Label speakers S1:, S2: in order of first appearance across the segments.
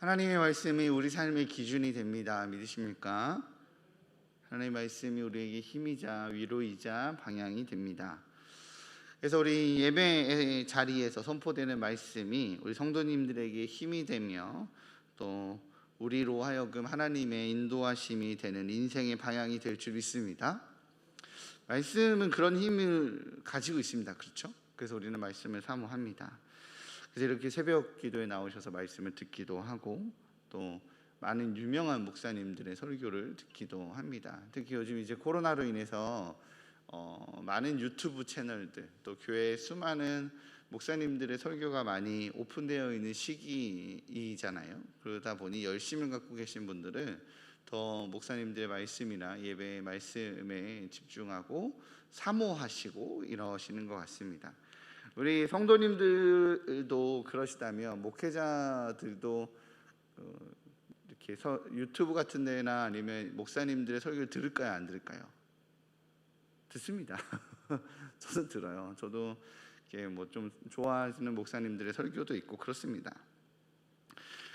S1: 하나님의 말씀이 우리 삶의 기준이 됩니다. 믿으십니까? 하나님의 말씀이 우리에게 힘이자 위로이자 방향이 됩니다. 그래서 우리 예배 자리에서 선포되는 말씀이 우리 성도님들에게 힘이 되며 또 우리로 하여금 하나님의 인도하심이 되는 인생의 방향이 될 줄 믿습니다. 말씀은 그런 힘을 가지고 있습니다. 그렇죠? 그래서 우리는 말씀을 사모합니다. 그래서 이렇게 새벽 기도에 나오셔서 말씀을 듣기도 하고 또 많은 유명한 목사님들의 설교를 듣기도 합니다. 특히 요즘 이제 코로나로 인해서 많은 유튜브 채널들 또 교회에 수많은 목사님들의 설교가 많이 오픈되어 있는 시기이잖아요. 그러다 보니 열심을 갖고 계신 분들은 더 목사님들의 말씀이나 예배의 말씀에 집중하고 사모하시고 이러시는 것 같습니다. 우리 성도님들도 그러시다면 목회자들도 이렇게 유튜브 같은 데나 아니면 목사님들의 설교를 들을까요? 안 들을까요? 듣습니다. 저도 들어요. 저도 이렇게 뭐 좀 좋아하시는 목사님들의 설교도 있고 그렇습니다.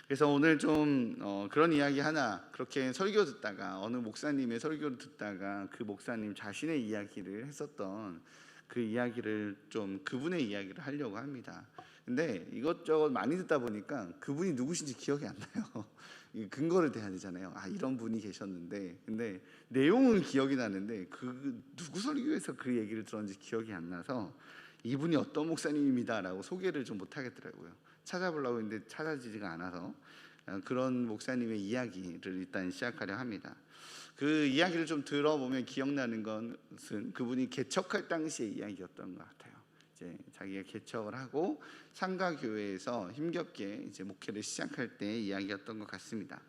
S1: 그래서 오늘 좀 그런 이야기 하나, 그렇게 설교 듣다가 어느 목사님의 설교를 듣다가 그 목사님 자신의 이야기를 했었던 그 이야기를 좀 그분의 이야기를 하려고 합니다. 근데 이것저것 많이 듣다 보니까 그분이 누구신지 기억이 안 나요. 근거를 대야 되잖아요. 이런 분이 계셨는데, 근데 내용은 기억이 나는데 그 누구 설교에서 그 얘기를 들었는지 기억이 안 나서 이분이 어떤 목사님입니다라고 소개를 좀 못 하겠더라고요. 찾아보려고 했는데 찾아지지가 않아서 그런 목사님의 이야기를 일단 시작하려 합니다. 그 이야기를 좀 들어보면 기억나는 것은 그분이 개척할 당시의 이야기였던 것 같아요. 이제 자기가 개척을 하고 상가교회에서 힘겹게 이제 목회를 시작할 때 이야기였던 것 같습니다.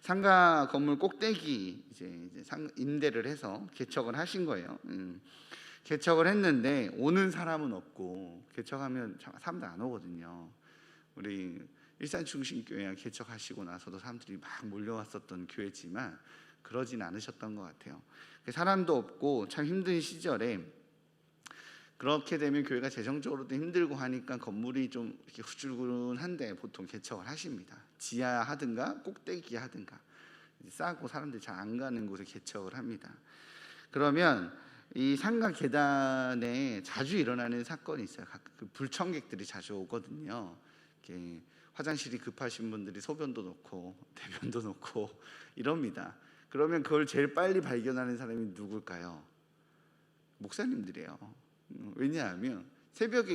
S1: 상가 건물 꼭대기 이제 임대를 해서 개척을 하신 거예요. 개척을 했는데 오는 사람은 없고, 개척하면 사람들 안 오거든요. 우리 일산중심교회가 개척하시고 나서도 사람들이 막 몰려왔었던 교회지만 그러진 않으셨던 것 같아요. 사람도 없고 참 힘든 시절에 그렇게 되면 교회가 재정적으로도 힘들고 하니까 건물이 좀 이렇게 후줄근한데 보통 개척을 하십니다. 지하 하든가 꼭대기 하든가 싸고 사람들이 잘 안 가는 곳에 개척을 합니다. 그러면 이 상가 계단에 자주 일어나는 사건이 있어요. 그 불청객들이 자주 오거든요. 이렇게 화장실이 급하신 분들이 소변도 놓고 대변도 놓고 이럽니다. 그러면 그걸 제일 빨리 발견하는 사람이 누굴까요? 목사님들이에요. 왜냐하면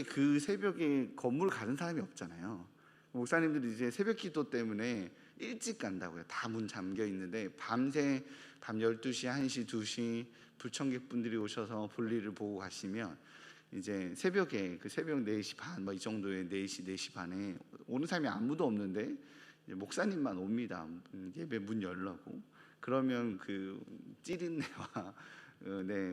S1: 그 새벽에 건물 가는 사람이 없잖아요. 목사님들이 이제 새벽 기도 때문에 일찍 간다고요. 다 문 잠겨 있는데 밤새 밤 12시, 1시, 2시 불청객분들이 오셔서 볼일을 보고 가시면 이제 새벽에 그 새벽 4시 반 뭐 이 정도에 4시, 4시 반에 오는 사람이 아무도 없는데 목사님만 옵니다. 예배 문 열라고. 그러면 그 찌린내와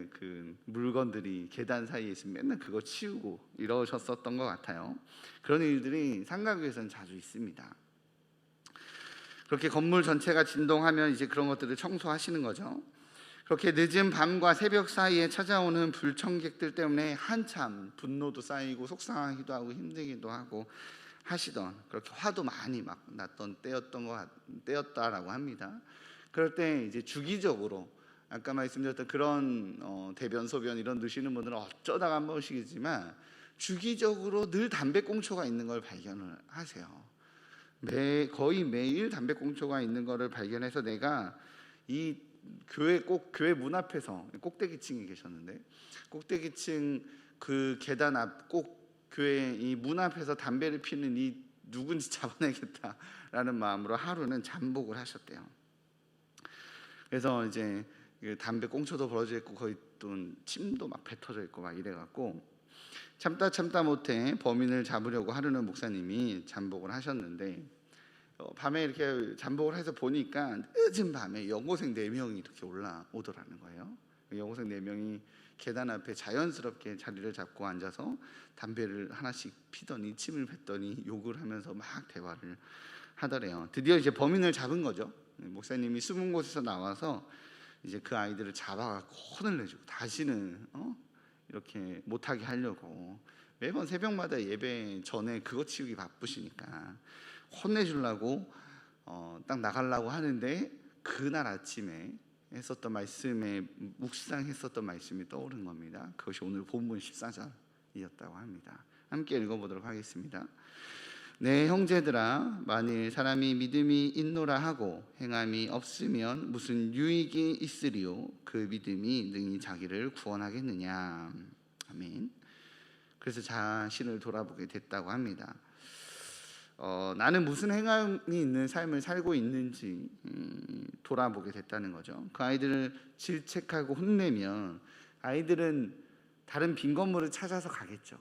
S1: 그 물건들이 계단 사이에 있으면 맨날 그거 치우고 이러셨었던 것 같아요. 그런 일들이 상가교회에서는 자주 있습니다. 그렇게 건물 전체가 진동하면 이제 그런 것들을 청소하시는 거죠. 그렇게 늦은 밤과 새벽 사이에 찾아오는 불청객들 때문에 한참 분노도 쌓이고 속상하기도 하고 힘들기도 하고 하시던, 그렇게 화도 많이 막 났던 때였다라고 합니다. 그럴 때 이제 주기적으로 아까 말씀드렸던 그런 대변 소변 이런 넣으시는 분들은 어쩌다가 한 번씩이지만 주기적으로 늘 담배꽁초가 있는 걸 발견을 하세요. 거의 매일 담배꽁초가 있는 거를 발견해서 내가 이 교회 문 앞에서 꼭대기층에 계셨는데 꼭대기층 그 계단 앞 교회 이 문 앞에서 담배를 피는 이 누군지 잡아내겠다라는 마음으로 하루는 잠복을 하셨대요. 그래서 이제 담배 꽁초도 벌어져 있고 거의 또 침도 막 뱉어져 있고 막 이래갖고 참다 못해 범인을 잡으려고 하루는 목사님이 잠복을 하셨는데 밤에 이렇게 잠복을 해서 보니까 늦은 밤에 여고생 4명이 이렇게 올라오더라는 거예요. 여고생 4명이 계단 앞에 자연스럽게 자리를 잡고 앉아서 담배를 하나씩 피더니 침을 뱉더니 욕을 하면서 막 대화를 하더래요. 드디어 이제 범인을 잡은 거죠. 목사님이 숨은 곳에서 나와서 이제 그 아이들을 잡아갖고 혼을 내주고 다시는 이렇게 못하게 하려고 매번 새벽마다 예배 전에 그거 치우기 바쁘시니까 혼내주려고 딱 나가려고 하는데 그날 아침에 했었던 말씀에 묵상했었던 말씀이 떠오른 겁니다. 그것이 오늘 본문 14절이었다고 합니다. 함께 읽어보도록 하겠습니다. 내 형제들아, 만일 사람이 믿음이 있노라 하고 행함이 없으면 무슨 유익이 있으리요? 그 믿음이 능히 자기를 구원하겠느냐. 아멘. 그래서 자신을 돌아보게 됐다고 합니다. 나는 무슨 행함이 있는 삶을 살고 있는지 돌아보게 됐다는 거죠. 그 아이들을 질책하고 혼내면 아이들은 다른 빈 건물을 찾아서 가겠죠.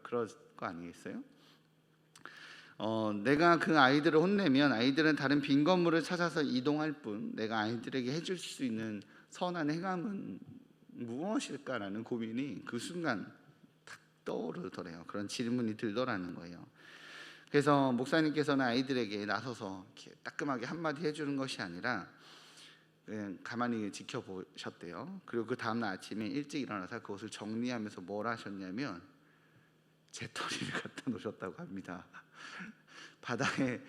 S1: 그럴 거 아니겠어요? 내가 그 아이들을 혼내면 아이들은 다른 빈 건물을 찾아서 이동할 뿐 내가 아이들에게 해줄 수 있는 선한 행함은 무엇일까라는 고민이 그 순간 탁 떠오르더래요. 그런 질문이 들더라는 거예요. 그래서 목사님께서는 아이들에게 나서서 이렇게 따끔하게 한마디 해주는 것이 아니라 그냥 가만히 지켜보셨대요. 그리고 그 다음날 아침에 일찍 일어나서 그것을 정리하면서 뭘 하셨냐면 재떨이를 갖다 놓으셨다고 합니다. 바닥에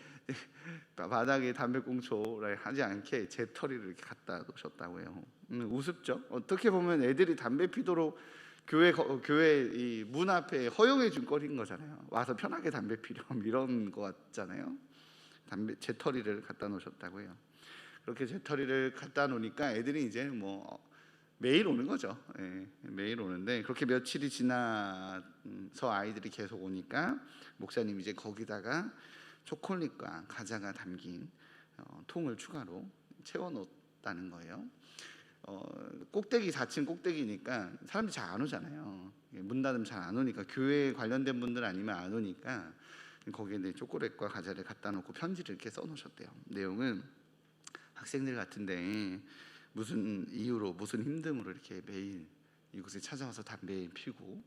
S1: 담배꽁초를 하지 않게 재떨이를 이렇게 갖다 놓으셨다고 해요. 우습죠? 어떻게 보면 애들이 담배 피도록 교회 이 문 앞에 허용해 준 거리인 거잖아요. 와서 편하게 담배 피렴 이런 거 같잖아요. 재떨이를 갖다 놓으셨다고 해요. 그렇게 재떨이를 갖다 놓으니까 애들이 이제 뭐 매일 오는 거죠. 매일 오는데 그렇게 며칠이 지나서 아이들이 계속 오니까 목사님이 이제 거기다가 초콜릿과 과자가 담긴 통을 추가로 채워놓았다는 거예요. 꼭대기 4층 꼭대기니까 사람들이 잘 안 오잖아요. 문 닫으면 잘 안 오니까 교회에 관련된 분들 아니면 안 오니까 거기에 초콜릿과 과자를 갖다 놓고 편지를 이렇게 써놓으셨대요. 내용은 학생들 같은데 무슨 이유로 무슨 힘듦으로 이렇게 매일 이곳에 찾아와서 담배 피우고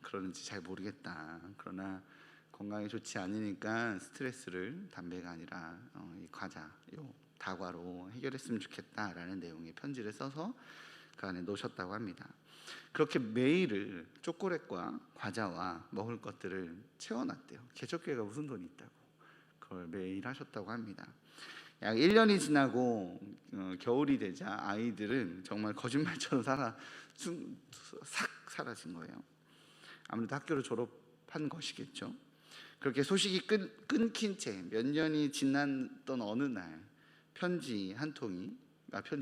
S1: 그러는지 잘 모르겠다. 그러나 건강에 좋지 않으니까 스트레스를 담배가 아니라 이 과자, 다과로 해결했으면 좋겠다라는 내용의 편지를 써서 그 안에 놓으셨다고 합니다. 그렇게 매일을 초콜릿과 과자와 먹을 것들을 채워놨대요. 개척교회가 무슨 돈이 있다고 그걸 매일 하셨다고 합니다. 약 1년이 지나고 겨울이 되자 아이들은 정말 거짓말처럼 싹 사라진 거예요. 아무래도 학교를 졸업한 것이겠죠. 그렇게 소식이 끊긴 채 몇 년이 지났던 어느 날 편지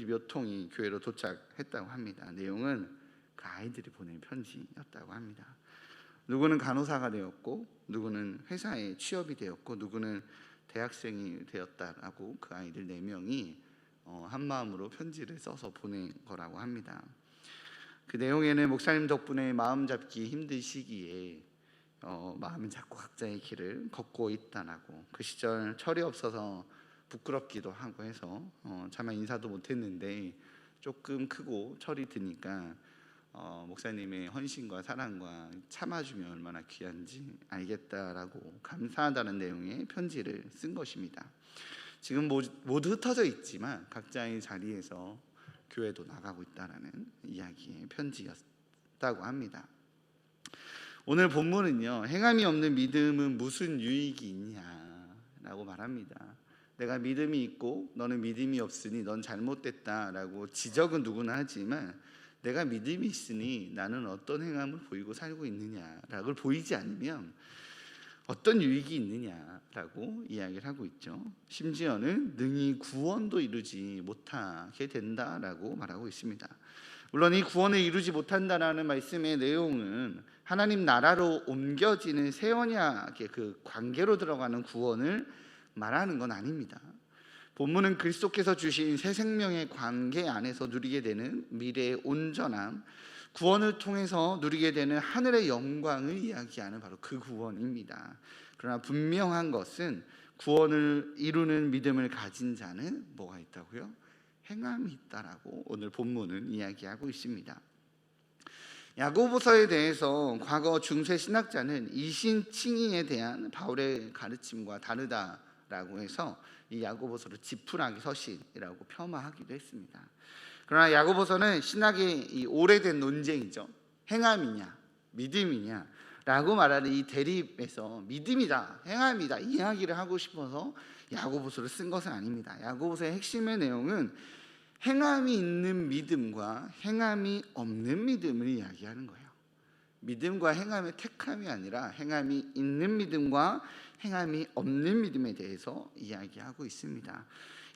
S1: 몇 통이 교회로 도착했다고 합니다. 내용은 그 아이들이 보낸 편지였다고 합니다. 누구는 간호사가 되었고 누구는 회사에 취업이 되었고 누구는 대학생이 되었다라고 그 아이들 4명이 한마음으로 편지를 써서 보낸 거라고 합니다. 그 내용에는 목사님 덕분에 마음 잡기 힘든 시기에 마음을 잡고 각자의 길을 걷고 있다라고, 그 시절 철이 없어서 부끄럽기도 하고 해서 차마 인사도 못했는데 조금 크고 철이 드니까 목사님의 헌신과 사랑과 참아주면 얼마나 귀한지 알겠다라고 감사하다는 내용의 편지를 쓴 것입니다. 지금 모두 흩어져 있지만 각자의 자리에서 교회도 나가고 있다라는 이야기의 편지였다고 합니다. 오늘 본문은요, 행함이 없는 믿음은 무슨 유익이 있냐라고 말합니다. 내가 믿음이 있고 너는 믿음이 없으니 넌 잘못됐다라고 지적은 누구나 하지만 내가 믿음이 있으니 나는 어떤 행함을 보이고 살고 있느냐라고 보이지 않으면 어떤 유익이 있느냐라고 이야기를 하고 있죠. 심지어는 능히 구원도 이루지 못하게 된다라고 말하고 있습니다. 물론 이 구원을 이루지 못한다라는 말씀의 내용은 하나님 나라로 옮겨지는 새 언약의 그 관계로 들어가는 구원을 말하는 건 아닙니다. 본문은 그리스도께서 주신 새 생명의 관계 안에서 누리게 되는 미래의 온전함, 구원을 통해서 누리게 되는 하늘의 영광을 이야기하는 바로 그 구원입니다. 그러나 분명한 것은 구원을 이루는 믿음을 가진 자는 뭐가 있다고요? 행함이 있다라고 오늘 본문은 이야기하고 있습니다. 야고보서에 대해서 과거 중세 신학자는 이신칭의에 대한 바울의 가르침과 다르다라고 해서 이 야고보서를 지푸라기 서신이라고 폄하하기도 했습니다. 그러나 야고보서는 신학의 이 오래된 논쟁이죠. 행함이냐 믿음이냐 라고 말하는 이 대립에서 믿음이다, 행함이다 이야기를 하고 싶어서 야고보서를 쓴 것은 아닙니다. 야고보서의 핵심의 내용은 행함이 있는 믿음과 행함이 없는 믿음을 이야기하는 거예요. 믿음과 행함의 택함이 아니라 행함이 있는 믿음과 행함이 없는 믿음에 대해서 이야기하고 있습니다.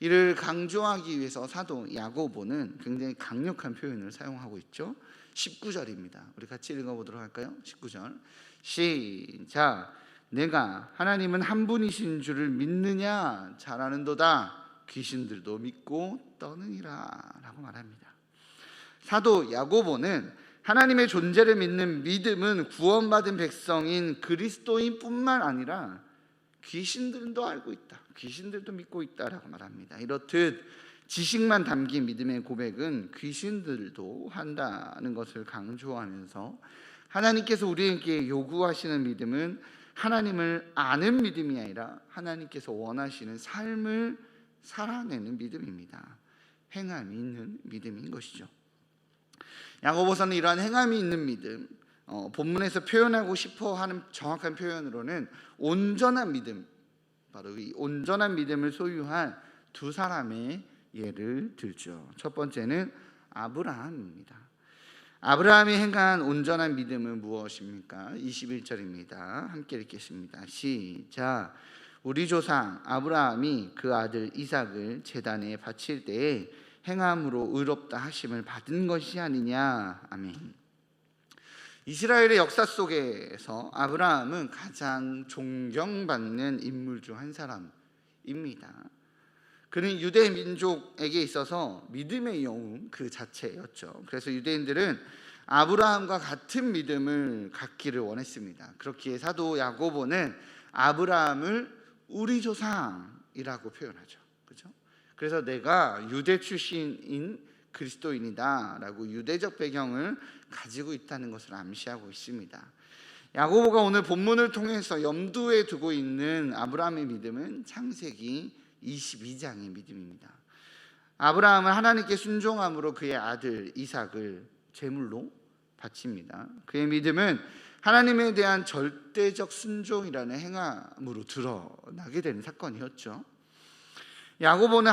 S1: 이를 강조하기 위해서 사도 야고보는 굉장히 강력한 표현을 사용하고 있죠. 19절입니다. 우리 같이 읽어보도록 할까요? 19절 시작. 내가 하나님은 한 분이신 줄을 믿느냐 잘 아는도다 귀신들도 믿고 떠느니라 라고 말합니다. 사도 야고보는 하나님의 존재를 믿는 믿음은 구원받은 백성인 그리스도인뿐만 아니라 귀신들도 알고 있다, 귀신들도 믿고 있다라고 말합니다. 이렇듯 지식만 담긴 믿음의 고백은 귀신들도 한다는 것을 강조하면서 하나님께서 우리에게 요구하시는 믿음은 하나님을 아는 믿음이 아니라 하나님께서 원하시는 삶을 살아내는 믿음입니다. 행함이 있는 믿음인 것이죠. 야고보서는 이러한 행함이 있는 믿음, 본문에서 표현하고 싶어하는 정확한 표현으로는 온전한 믿음, 바로 이 온전한 믿음을 소유한 두 사람의 예를 들죠. 첫 번째는 아브라함입니다. 아브라함이 행한 온전한 믿음은 무엇입니까? 21절입니다. 함께 읽겠습니다. 시작. 우리 조상 아브라함이 그 아들 이삭을 제단에 바칠 때에 행함으로 의롭다 하심을 받은 것이 아니냐. 아멘. 이스라엘의 역사 속에서 아브라함은 가장 존경받는 인물 중 한 사람입니다. 그는 유대 민족에게 있어서 믿음의 영웅 그 자체였죠. 그래서 유대인들은 아브라함과 같은 믿음을 갖기를 원했습니다. 그렇기에 사도 야고보는 아브라함을 우리 조상이라고 표현하죠. 그렇죠? 그래서 내가 유대 출신인 그리스도인이다 라고 유대적 배경을 가지고 있다는 것을 암시하고 있습니다. 야고보가 오늘 본문을 통해서 염두에 두고 있는 아브라함의 믿음은 창세기 22장의 믿음입니다. 아브라함은 하나님께 순종함으로 그의 아들 이삭을 제물로 바칩니다. 그의 믿음은 하나님에 대한 절대적 순종이라는 행함으로 드러나게 되는 사건이었죠. 야고보는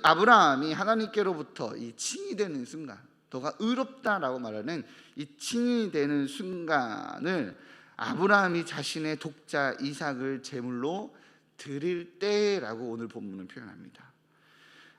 S1: 아브라함이 하나님께로부터 이 칭이 되는 순간, 너가 의롭다라고 말하는 이 칭이 되는 순간을 아브라함이 자신의 독자 이삭을 제물로 드릴 때라고 오늘 본문은 표현합니다.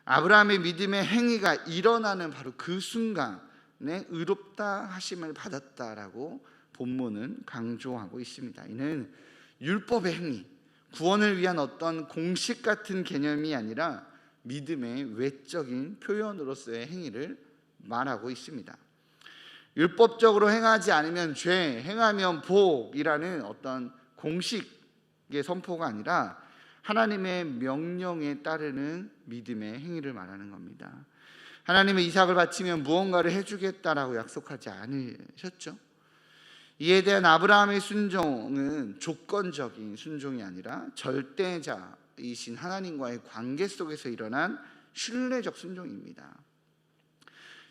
S1: 아브라함의 믿음의 행위가 일어나는 바로 그 순간에 의롭다 하심을 받았다라고 본문은 강조하고 있습니다. 이는 율법의 행위, 구원을 위한 어떤 공식 같은 개념이 아니라 믿음의 외적인 표현으로서의 행위를 말하고 있습니다. 율법적으로 행하지 않으면 죄, 행하면 복이라는 어떤 공식의 선포가 아니라 하나님의 명령에 따르는 믿음의 행위를 말하는 겁니다. 하나님은 이삭을 바치면 무언가를 해주겠다라고 약속하지 않으셨죠? 이에 대한 아브라함의 순종은 조건적인 순종이 아니라 절대자이신 하나님과의 관계 속에서 일어난 신뢰적 순종입니다.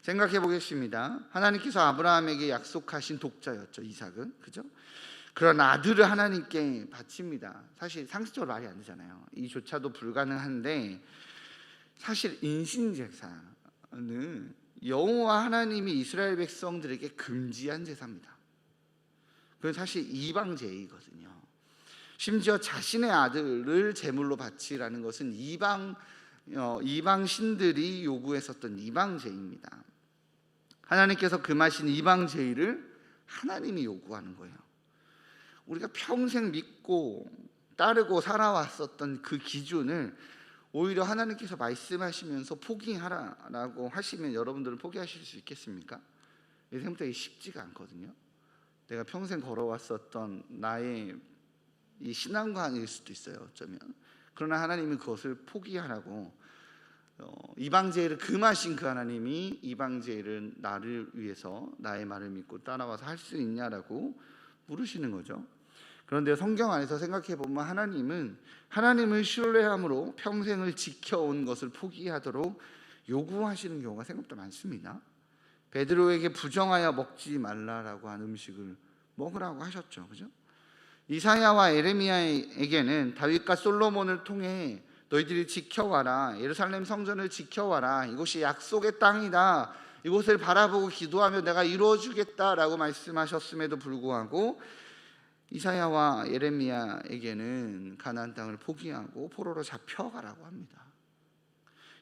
S1: 생각해 보겠습니다. 하나님께서 아브라함에게 약속하신 독자였죠, 이삭은. 그죠? 그런 아들을 하나님께 바칩니다. 사실 상식적으로 말이 안 되잖아요. 이조차도 불가능한데 사실 인신제사는 여호와 하나님이 이스라엘 백성들에게 금지한 제사입니다. 그건 사실 이방제이거든요. 심지어 자신의 아들을 제물로 바치라는 것은 이방 신들이 요구했었던 이방제입니다. 하나님께서 금하신 이방제의를 하나님이 요구하는 거예요. 우리가 평생 믿고 따르고 살아왔었던 그 기준을 오히려 하나님께서 말씀하시면서 포기하라라고 하시면 여러분들은 포기하실 수 있겠습니까? 생각보다 쉽지가 않거든요. 내가 평생 걸어왔었던 나의 이 신앙관일 수도 있어요, 어쩌면. 그러나 하나님은 그것을 포기하라고 이방제의를 금하신 그 하나님이 이방제의를 나를 위해서 나의 말을 믿고 따라와서 할 수 있냐라고 물으시는 거죠. 그런데 성경 안에서 생각해 보면 하나님은 하나님을 신뢰함으로 평생을 지켜온 것을 포기하도록 요구하시는 경우가 생각보다 많습니다. 베드로에게 부정하여 먹지 말라라고 한 음식을 먹으라고 하셨죠. 그죠? 이사야와 에레미야에게는 다윗과 솔로몬을 통해 너희들이 지켜와라, 예루살렘 성전을 지켜와라, 이곳이 약속의 땅이다, 이곳을 바라보고 기도하며 내가 이루어주겠다라고 말씀하셨음에도 불구하고 이사야와 예레미야에게는 가나안 땅을 포기하고 포로로 잡혀가라고 합니다.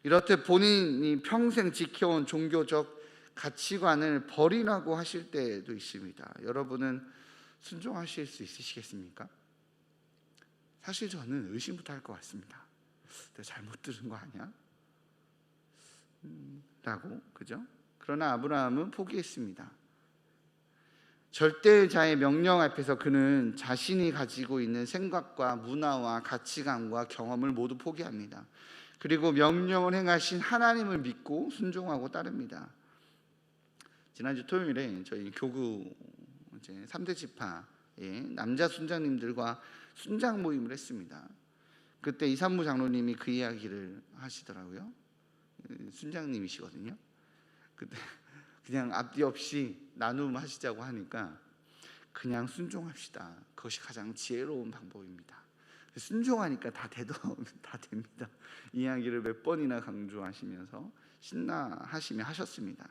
S1: 이렇듯 본인이 평생 지켜온 종교적 가치관을 버리라고 하실 때도 있습니다. 여러분은 순종하실 수 있으시겠습니까? 사실 저는 의심부터 할 것 같습니다. 내가 잘못 들은 거 아니야? 라고, 그죠? 그러나 아브라함은 포기했습니다. 절대자의 명령 앞에서 그는 자신이 가지고 있는 생각과 문화와 가치관과 경험을 모두 포기합니다. 그리고 명령을 행하신 하나님을 믿고 순종하고 따릅니다. 지난주 토요일에 저희 교구 이제 3대 지파의 남자 순장님들과 순장 모임을 했습니다. 그때 이산무 장로님이 그 이야기를 하시더라고요. 순장님이시거든요. 그때 그냥 앞뒤 없이 나눔하시자고 하니까 그냥 순종합시다. 그것이 가장 지혜로운 방법입니다. 순종하니까 다 됩니다. 이야기를 몇 번이나 강조하시면서 신나하시며 하셨습니다.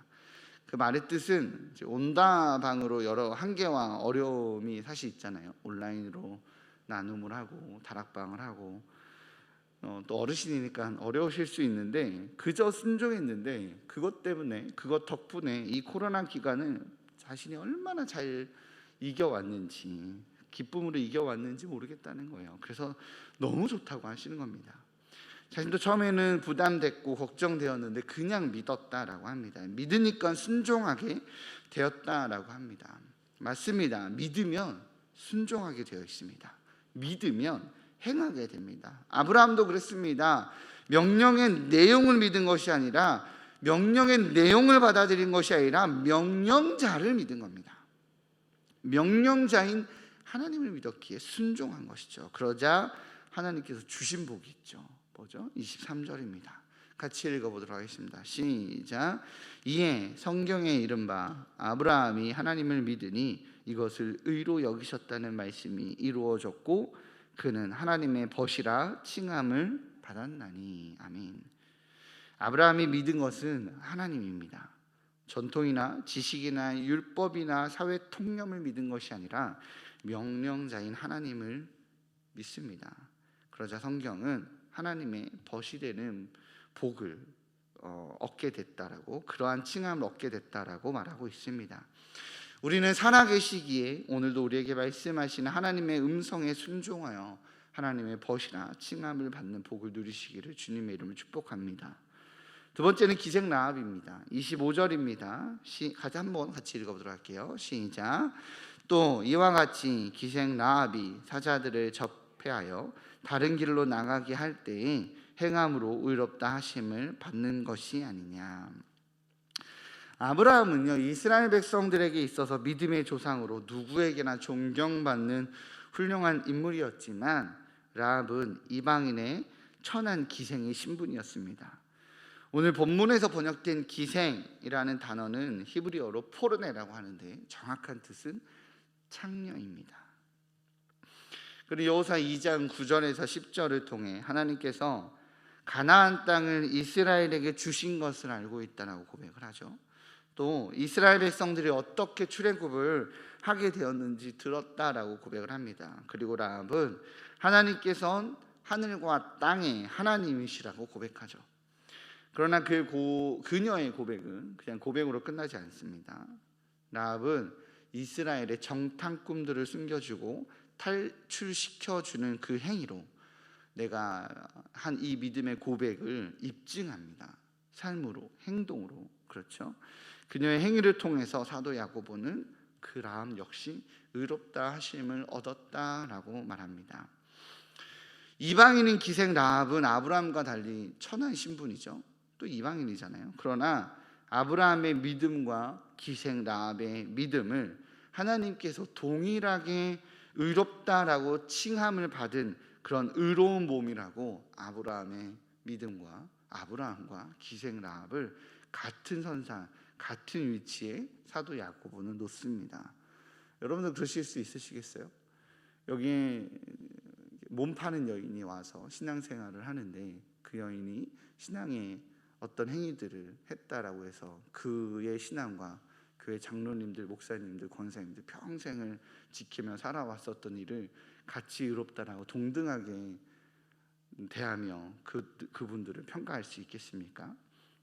S1: 그 말의 뜻은 온다방으로 여러 한계와 어려움이 사실 있잖아요. 온라인으로 나눔을 하고 다락방을 하고 또 어르신이니까 어려우실 수 있는데 그저 순종했는데 그것 때문에 그것 덕분에 이 코로나 기간을 자신이 얼마나 잘 이겨왔는지 기쁨으로 이겨왔는지 모르겠다는 거예요. 그래서 너무 좋다고 하시는 겁니다. 자신도 처음에는 부담됐고 걱정되었는데 그냥 믿었다라고 합니다. 믿으니까 순종하게 되었다라고 합니다. 맞습니다. 믿으면 순종하게 되어 있습니다. 믿으면 행하게 됩니다. 아브라함도 그랬습니다. 명령의 내용을 믿은 것이 아니라 명령의 내용을 받아들인 것이 아니라 명령자를 믿은 겁니다. 명령자인 하나님을 믿었기에 순종한 것이죠. 그러자 하나님께서 주신 복이 있죠. 뭐죠? 23절입니다. 같이 읽어보도록 하겠습니다. 시작. 이에 성경에 이른바 아브라함이 하나님을 믿으니 이것을 의로 여기셨다는 말씀이 이루어졌고 그는 하나님의 벗이라 칭함을 받았나니. 아멘. 아브라함이 믿은 것은 하나님입니다. 전통이나 지식이나 율법이나 사회 통념을 믿은 것이 아니라 명령자인 하나님을 믿습니다. 그러자 성경은 하나님의 벗이 되는 복을 얻게 됐다라고, 그러한 칭함을 얻게 됐다라고 말하고 있습니다. 우리는 살아계시기에 오늘도 우리에게 말씀하시는 하나님의 음성에 순종하여 하나님의 벗이나 칭함을 받는 복을 누리시기를 주님의 이름으로 축복합니다. 두 번째는 기생 라합입니다. 25절입니다. 한번 같이 읽어보도록 할게요. 시작. 또 이와 같이 기생 라합이 사자들을 접해하여 다른 길로 나가게 할 때에 행함으로 의롭다 하심을 받는 것이 아니냐. 아브라함은요, 이스라엘 백성들에게 있어서 믿음의 조상으로 누구에게나 존경받는 훌륭한 인물이었지만 라합은 이방인의 천한 기생의 신분이었습니다. 오늘 본문에서 번역된 기생이라는 단어는 히브리어로 포르네라고 하는데 정확한 뜻은 창녀입니다. 그리고 여호수아 2장 9절에서 10절을 통해 하나님께서 가나안 땅을 이스라엘에게 주신 것을 알고 있다라고 고백을 하죠. 또 이스라엘 백성들이 어떻게 출애굽을 하게 되었는지 들었다라고 고백을 합니다. 그리고 라합은 하나님께서는 하늘과 땅의 하나님이시라고 고백하죠. 그러나 그녀의 고백은 그냥 고백으로 끝나지 않습니다. 라합은 이스라엘의 정탐 꿈들을 숨겨주고 탈출시켜주는 그 행위로 내가 한 이 믿음의 고백을 입증합니다. 삶으로, 행동으로. 그렇죠? 그녀의 행위를 통해서 사도 야고보는 그 라합 역시 의롭다 하심을 얻었다라고 말합니다. 이방인인 기생 라합은 아브라함과 달리 천한 신분이죠. 또 이방인이잖아요. 그러나 아브라함의 믿음과 기생 라합의 믿음을 하나님께서 동일하게 의롭다라고 칭함을 받은 그런 의로운 몸이라고 아브라함의 믿음과 아브라함과 기생 라합을 같은 선상, 같은 위치에 사도 야고보는 놓습니다. 여러분도 그러실 수 있으시겠어요? 여기에 몸 파는 여인이 와서 신앙생활을 하는데 그 여인이 신앙의 어떤 행위들을 했다라고 해서 그의 신앙과 교회 장로님들, 목사님들, 권사님들 평생을 지키며 살아왔었던 일을 같이 의롭다라고 동등하게 대하며 그분들을 평가할 수 있겠습니까?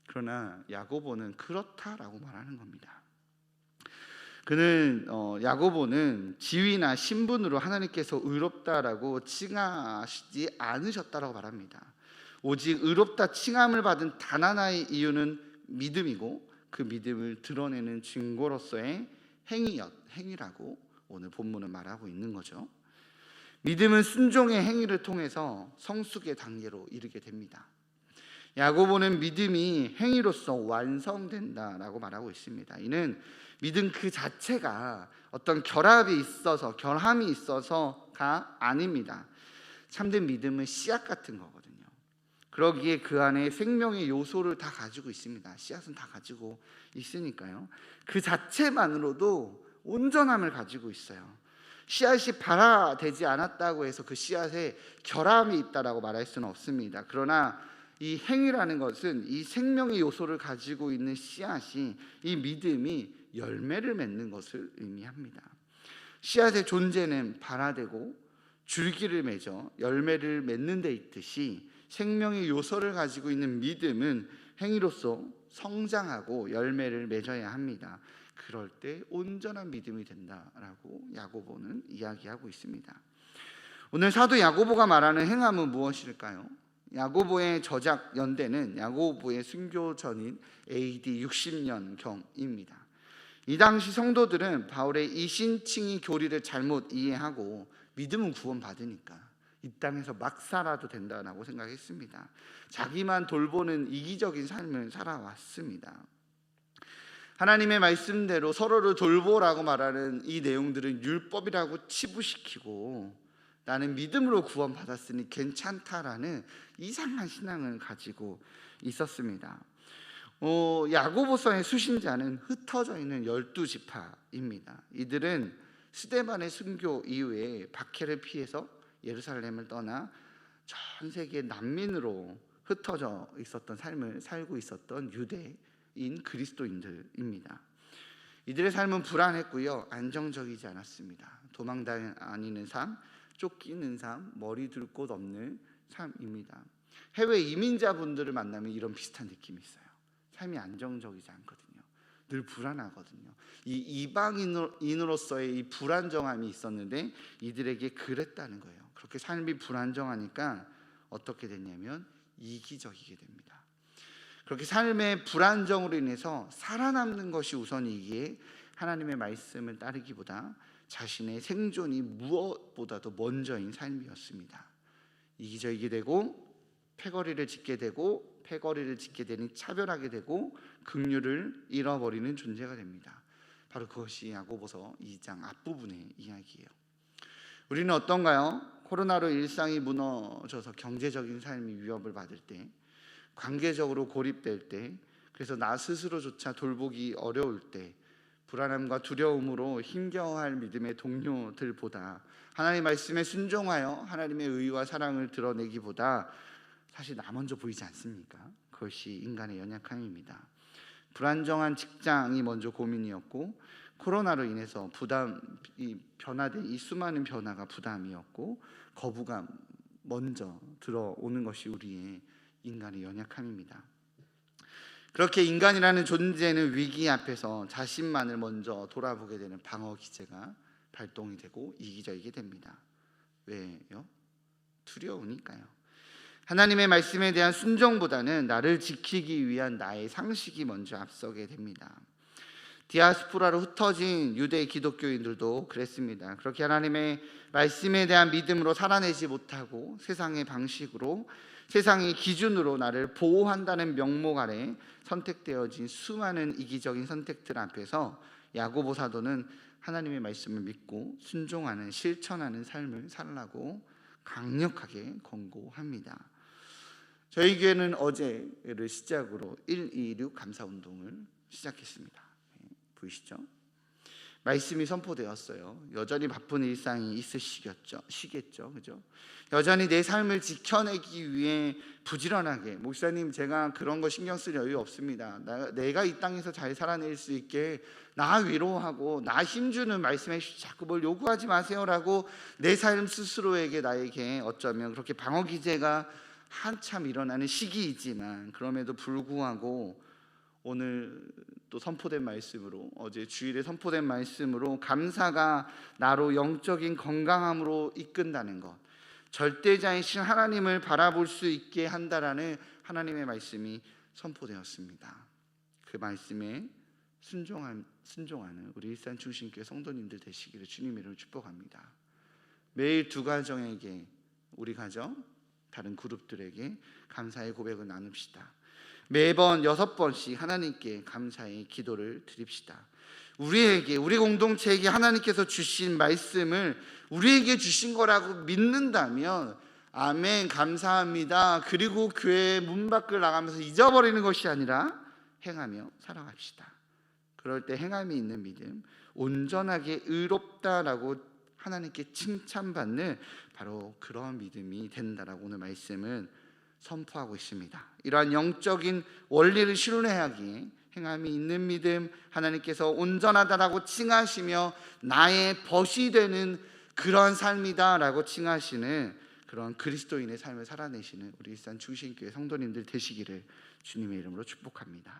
S1: 그러나 야고보는 그렇다라고 말하는 겁니다. 그는 야고보는 지위나 신분으로 하나님께서 의롭다라고 칭하시지 않으셨다라고 말합니다. 오직 의롭다 칭함을 받은 단 하나의 이유는 믿음이고 그 믿음을 드러내는 증거로서의 행위라고 오늘 본문은 말하고 있는 거죠. 믿음은 순종의 행위를 통해서 성숙의 단계로 이르게 됩니다. 야고보는 믿음이 행위로서 완성된다라고 말하고 있습니다. 이는 믿음 그 자체가 어떤 결함이 있어서가 아닙니다. 참된 믿음은 씨앗 같은 거거든요. 그러기에 그 안에 생명의 요소를 다 가지고 있습니다. 씨앗은 다 가지고 있으니까요. 그 자체만으로도 온전함을 가지고 있어요. 씨앗이 발화되지 않았다고 해서 그 씨앗에 결함이 있다라고 말할 수는 없습니다. 그러나 이 행위라는 것은 이 생명의 요소를 가지고 있는 씨앗이, 이 믿음이 열매를 맺는 것을 의미합니다. 씨앗의 존재는 발화되고 줄기를 맺어 열매를 맺는 데 있듯이 생명의 요소를 가지고 있는 믿음은 행위로서 성장하고 열매를 맺어야 합니다. 그럴 때 온전한 믿음이 된다라고 야고보는 이야기하고 있습니다. 오늘 사도 야고보가 말하는 행함은 무엇일까요? 야고보의 저작 연대는 야고보의 순교 전인 AD 60년경입니다. 이 당시 성도들은 바울의 이신칭의 교리를 잘못 이해하고 믿음은 구원받으니까 이 땅에서 막 살아도 된다고 생각했습니다. 자기만 돌보는 이기적인 삶을 살아왔습니다. 하나님의 말씀대로 서로를 돌보라고 말하는 이 내용들은 율법이라고 치부시키고 나는 믿음으로 구원받았으니 괜찮다라는 이상한 신앙을 가지고 있었습니다. 야고보서의 수신자는 흩어져 있는 12지파입니다. 이들은 스데반의 순교 이후에 박해를 피해서 예루살렘을 떠나 전 세계 난민으로 흩어져 있었던 삶을 살고 있었던 유대인 그리스도인들입니다. 이들의 삶은 불안했고요, 안정적이지 않았습니다. 도망 다니는 삶, 쫓기는 삶, 머리 둘 곳 없는 삶입니다. 해외 이민자분들을 만나면 이런 비슷한 느낌이 있어요. 삶이 안정적이지 않거든요. 늘 불안하거든요. 이 이방인으로서의 이 불안정함이 있었는데 이들에게 그랬다는 거예요. 그렇게 삶이 불안정하니까 어떻게 됐냐면 이기적이게 됩니다. 그렇게 삶의 불안정으로 인해서 살아남는 것이 우선이기에 하나님의 말씀을 따르기보다 자신의 생존이 무엇보다도 먼저인 삶이었습니다. 이기적이게 되고 패거리를 짓게 되고 패거리를 짓게 되니 차별하게 되고 긍휼을 잃어버리는 존재가 됩니다. 바로 그것이 야고보서 2장 앞부분의 이야기예요. 우리는 어떤가요? 코로나로 일상이 무너져서 경제적인 삶이 위협을 받을 때, 관계적으로 고립될 때, 그래서 나 스스로조차 돌보기 어려울 때, 불안함과 두려움으로 힘겨워할 믿음의 동료들보다 하나님의 말씀에 순종하여 하나님의 의와 사랑을 드러내기보다 사실 나 먼저 보이지 않습니까? 그것이 인간의 연약함입니다. 불안정한 직장이 먼저 고민이었고, 코로나로 인해서 변화된 이 수많은 변화가 부담이었고, 거부감 먼저 들어오는 것이 우리의 인간의 연약함입니다. 그렇게 인간이라는 존재는 위기 앞에서 자신만을 먼저 돌아보게 되는 방어 기제가 발동이 되고 이기적이게 됩니다. 왜요? 두려우니까요. 하나님의 말씀에 대한 순종보다는 나를 지키기 위한 나의 상식이 먼저 앞서게 됩니다. 디아스포라로 흩어진 유대 기독교인들도 그랬습니다. 그렇게 하나님의 말씀에 대한 믿음으로 살아내지 못하고 세상의 방식으로, 세상의 기준으로 나를 보호한다는 명목 아래 선택되어진 수많은 이기적인 선택들 앞에서 야고보 사도는 하나님의 말씀을 믿고 순종하는, 실천하는 삶을 살라고 강력하게 권고합니다. 저희 교회는 어제를 시작으로 126 감사운동을 시작했습니다. 보이시죠? 말씀이 선포되었어요. 여전히 바쁜 일상이 시겠죠, 그죠? 여전히 내 삶을 지켜내기 위해 부지런하게, 목사님 제가 그런 거 신경 쓸 여유 없습니다. 내가 이 땅에서 잘 살아낼 수 있게 나 위로하고 나 힘주는 말씀에 자꾸 뭘 요구하지 마세요라고 내 삶 스스로에게 나에게 어쩌면 그렇게 방어 기제가 한참 일어나는 시기이지만, 그럼에도 불구하고 오늘 또 선포된 말씀으로, 어제 주일에 선포된 말씀으로 감사가 나로 영적인 건강함으로 이끈다는 것, 절대자이신 하나님을 바라볼 수 있게 한다라는 하나님의 말씀이 선포되었습니다. 그 말씀에 순종하는 우리 일산 중심교회 성도님들 되시기를 주님의 이름으로 축복합니다. 매일 두 가정에게, 우리 가정, 다른 그룹들에게 감사의 고백을 나눕시다. 매번 6번씩 하나님께 감사의 기도를 드립시다. 우리 공동체에게 하나님께서 주신 말씀을 우리에게 주신 거라고 믿는다면 아멘, 감사합니다. 그리고 교회 문 밖을 나가면서 잊어버리는 것이 아니라 행하며 살아갑시다. 그럴 때 행함이 있는 믿음, 온전하게 의롭다라고 하나님께 칭찬받는 바로 그런 믿음이 된다라고 오늘 말씀은 선포하고 있습니다. 이러한 영적인 원리를 신뢰하기에 행함이 있는 믿음, 하나님께서 온전하다라고 칭하시며 나의 벗이 되는 그런 삶이다라고 칭하시는 그런 그리스도인의 삶을 살아내시는 우리 일산 중심교회 성도님들 되시기를 주님의 이름으로 축복합니다.